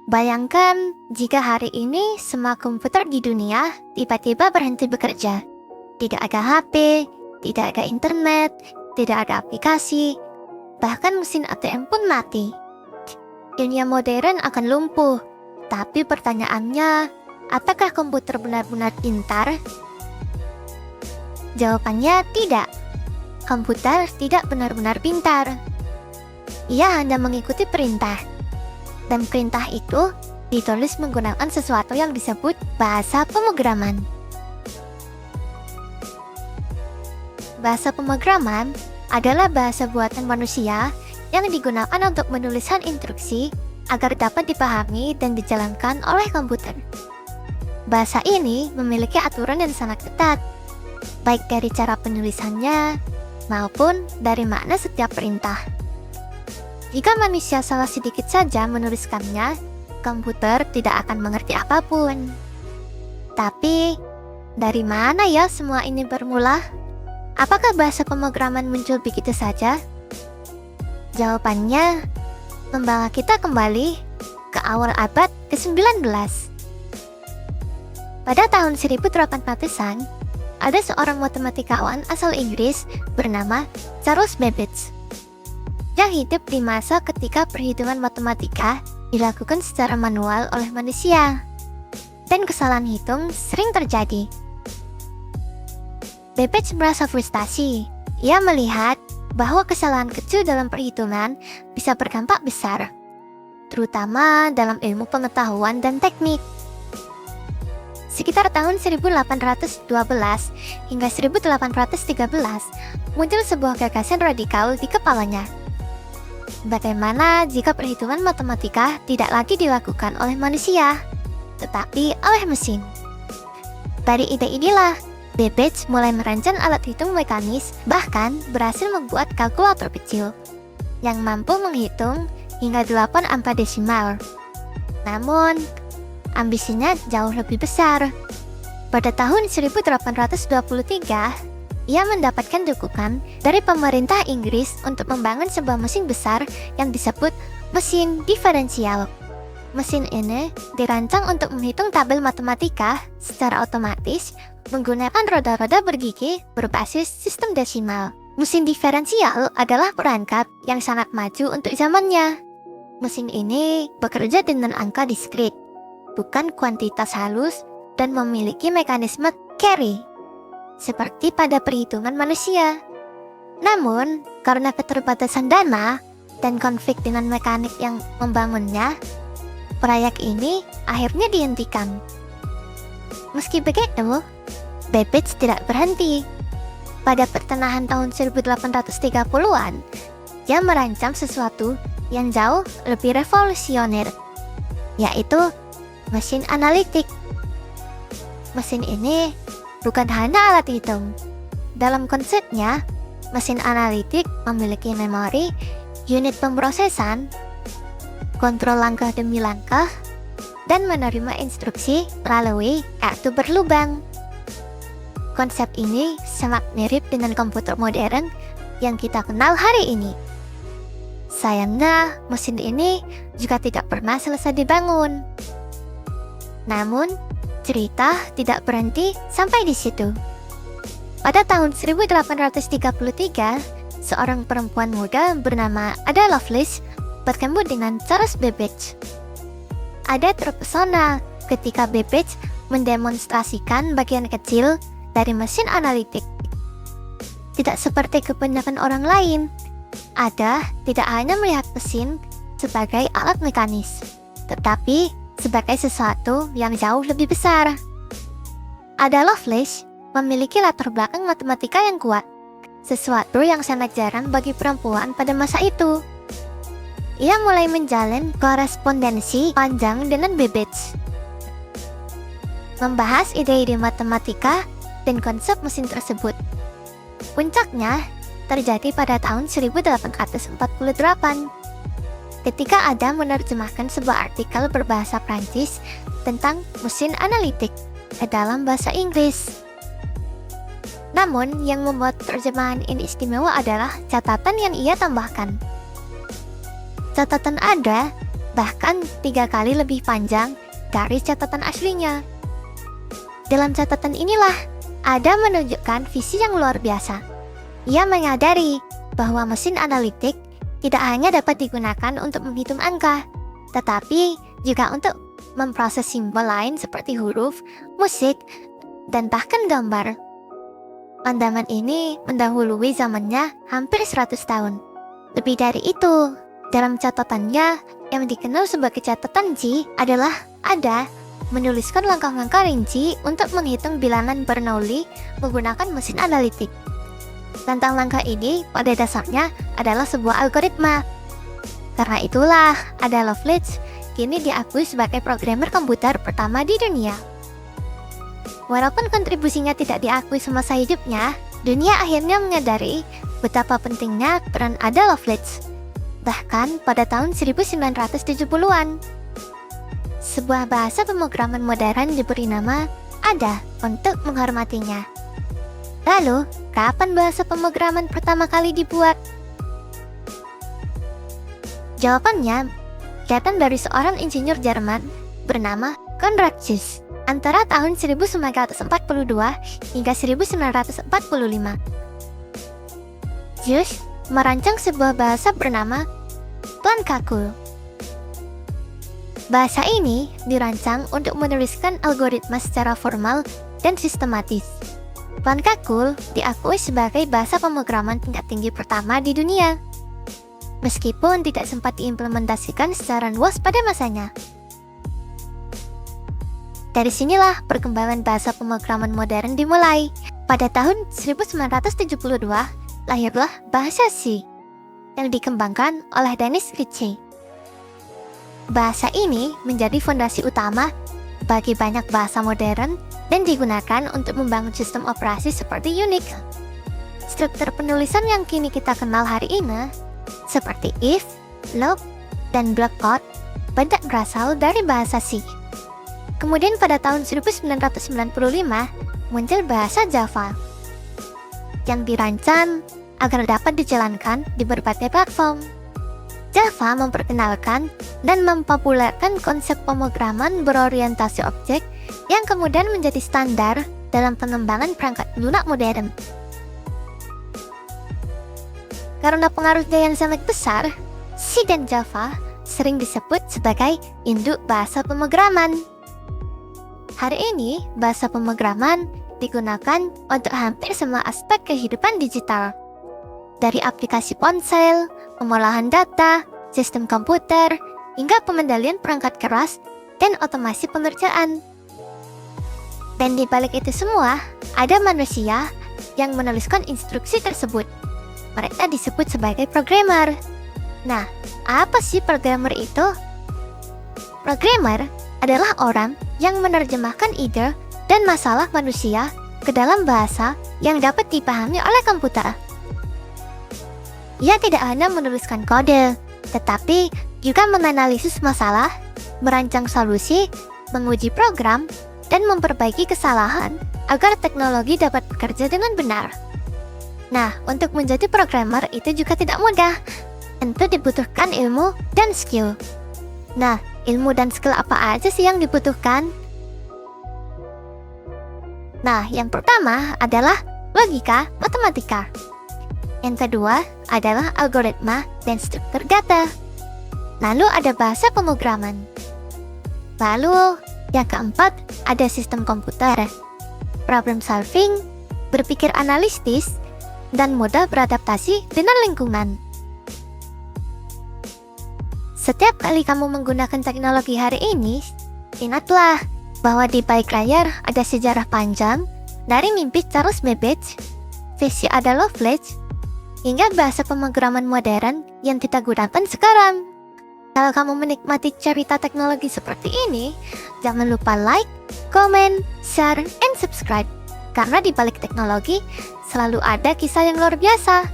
Bayangkan jika hari ini semua komputer di dunia tiba-tiba berhenti bekerja. Tidak ada HP, tidak ada internet, tidak ada aplikasi, bahkan mesin ATM pun mati. Dunia modern akan lumpuh, tapi pertanyaannya, apakah komputer benar-benar pintar? Jawabannya tidak. Komputer tidak benar-benar pintar. Ia hanya mengikuti perintah. Dan perintah itu ditulis menggunakan sesuatu yang disebut bahasa pemrograman. Bahasa pemrograman adalah bahasa buatan manusia yang digunakan untuk menuliskan instruksi agar dapat dipahami dan dijalankan oleh komputer. Bahasa ini memiliki aturan yang sangat ketat, baik dari cara penulisannya maupun dari makna setiap perintah. Jika manusia salah sedikit saja menuliskannya, komputer tidak akan mengerti apapun. Tapi, dari mana ya semua ini bermula? Apakah bahasa pemrograman muncul begitu saja? Jawabannya membawa kita kembali ke awal abad ke-19. Pada tahun 1800-an, ada seorang matematikawan asal Inggris bernama Charles Babbage yang hidup di masa ketika perhitungan matematika dilakukan secara manual oleh manusia, dan kesalahan hitung sering terjadi. Babbage merasa frustasi. Ia melihat bahwa kesalahan kecil dalam perhitungan bisa berdampak besar, terutama dalam ilmu pengetahuan dan teknik. Sekitar tahun 1812 hingga 1813, muncul sebuah gagasan radikal di kepalanya. Bagaimana jika perhitungan matematika tidak lagi dilakukan oleh manusia, tetapi oleh mesin? Dari ide inilah, Babbage mulai merancang alat hitung mekanis, bahkan berhasil membuat kalkulator kecil yang mampu menghitung hingga 8 angka desimal. Namun, ambisinya jauh lebih besar. Pada tahun 1823, ia mendapatkan dukungan dari pemerintah Inggris untuk membangun sebuah mesin besar yang disebut mesin diferensial. Mesin ini dirancang untuk menghitung tabel matematika secara otomatis menggunakan roda-roda bergigi berbasis sistem desimal. Mesin diferensial adalah perangkat yang sangat maju untuk zamannya. Mesin ini bekerja dengan angka diskrit, bukan kuantitas halus, dan memiliki mekanisme carry seperti pada perhitungan manusia. Namun, karena keterbatasan dana dan konflik dengan mekanik yang membangunnya, proyek ini akhirnya dihentikan. Meski begitu, Babbage tidak berhenti. Pada pertengahan tahun 1830-an, dia merancang sesuatu yang jauh lebih revolusioner, yaitu mesin analitik. Mesin ini bukan hanya alat hitung. Dalam konsepnya, mesin analitik memiliki memori, unit pemrosesan, kontrol langkah demi langkah, dan menerima instruksi melalui kartu berlubang. Konsep ini sangat mirip dengan komputer modern yang kita kenal hari ini. Sayangnya, mesin ini juga tidak pernah selesai dibangun. Namun, cerita tidak berhenti sampai di situ. Pada tahun 1833, seorang perempuan muda bernama Ada Lovelace bertemu dengan Charles Babbage. Ada terpesona ketika Babbage mendemonstrasikan bagian kecil dari mesin analitik. Tidak seperti kebanyakan orang lain, Ada tidak hanya melihat mesin sebagai alat mekanis, tetapi sebagai sesuatu yang jauh lebih besar. Ada Lovelace memiliki latar belakang matematika yang kuat, sesuatu yang sangat jarang bagi perempuan pada masa itu. Ia mulai menjalin korespondensi panjang dengan Babbage, membahas ide-ide matematika dan konsep mesin tersebut. Puncaknya terjadi pada tahun 1848, ketika Ada menerjemahkan sebuah artikel berbahasa Prancis tentang mesin analitik ke dalam bahasa Inggris. Namun, yang membuat terjemahan ini istimewa adalah catatan yang ia tambahkan. Catatan Ada bahkan 3 kali lebih panjang dari catatan aslinya. Dalam catatan inilah, Ada menunjukkan visi yang luar biasa. Ia menyadari bahwa mesin analitik tidak hanya dapat digunakan untuk menghitung angka, tetapi juga untuk memproses simbol lain seperti huruf, musik, dan bahkan gambar. Pandangan ini mendahului zamannya hampir 100 tahun. Lebih dari itu, dalam catatannya yang dikenal sebagai catatan G adalah Ada menuliskan langkah-langkah rinci untuk menghitung bilangan Bernoulli menggunakan mesin analitik. Langkah-langkah ini pada dasarnya adalah sebuah algoritma. Karena itulah, Ada Lovelace kini diakui sebagai programmer komputer pertama di dunia. Walaupun kontribusinya tidak diakui semasa hidupnya, dunia akhirnya menyadari betapa pentingnya peran Ada Lovelace. Bahkan pada tahun 1970-an, sebuah bahasa pemrograman modern diberi nama Ada untuk menghormatinya. Lalu, kapan bahasa pemrograman pertama kali dibuat? Jawabannya datang dari seorang insinyur Jerman bernama Konrad Zuse antara tahun 1942 hingga 1945. Zuse merancang sebuah bahasa bernama Plankalkul. Bahasa ini dirancang untuk menuliskan algoritma secara formal dan sistematis. Plankalkul diakui sebagai bahasa pemrograman tingkat tinggi pertama di dunia, meskipun tidak sempat diimplementasikan secara luas pada masanya. Dari sinilah perkembangan bahasa pemrograman modern dimulai. Pada tahun 1972, lahirlah bahasa C yang dikembangkan oleh Dennis Ritchie. Bahasa ini menjadi fondasi utama bagi banyak bahasa modern dan digunakan untuk membangun sistem operasi seperti Unix. Struktur penulisan yang kini kita kenal hari ini, seperti if, loop, dan block code, banyak berasal dari bahasa C. Kemudian pada tahun 1995, muncul bahasa Java yang dirancang agar dapat dijalankan di berbagai platform. Java memperkenalkan dan mempopulerkan konsep pemrograman berorientasi objek yang kemudian menjadi standar dalam pengembangan perangkat lunak modern. Karena pengaruhnya yang sangat besar, C dan Java sering disebut sebagai induk bahasa pemrograman. Hari ini, bahasa pemrograman digunakan untuk hampir semua aspek kehidupan digital. Dari aplikasi ponsel, pengolahan data, sistem komputer, hingga pengendalian perangkat keras dan otomasi pengerjaan. Dan di balik itu semua, ada manusia yang menuliskan instruksi tersebut. Mereka disebut sebagai programmer. Nah, apa sih programmer itu? Programmer adalah orang yang menerjemahkan ide dan masalah manusia ke dalam bahasa yang dapat dipahami oleh komputer. Ia tidak hanya menuliskan kode, tetapi juga menganalisis masalah, merancang solusi, menguji program, dan memperbaiki kesalahan agar teknologi dapat bekerja dengan benar. Nah, untuk menjadi programmer itu juga tidak mudah. Tentu dibutuhkan ilmu dan skill. Nah, ilmu dan skill apa aja sih yang dibutuhkan? Nah, yang pertama adalah logika matematika. Yang kedua adalah algoritma dan struktur data. Lalu ada bahasa pemrograman. Lalu yang keempat ada sistem komputer, problem solving, berpikir analitis, dan mudah beradaptasi dengan lingkungan. Setiap kali kamu menggunakan teknologi hari ini, ingatlah bahwa di balik layar ada sejarah panjang dari mimpi Charles Babbage, visi Ada Lovelace, hingga bahasa pemrograman modern yang kita gunakan sekarang. Kalau kamu menikmati cerita teknologi seperti ini, jangan lupa like, comment, share, and subscribe. Karena di balik teknologi selalu ada kisah yang luar biasa.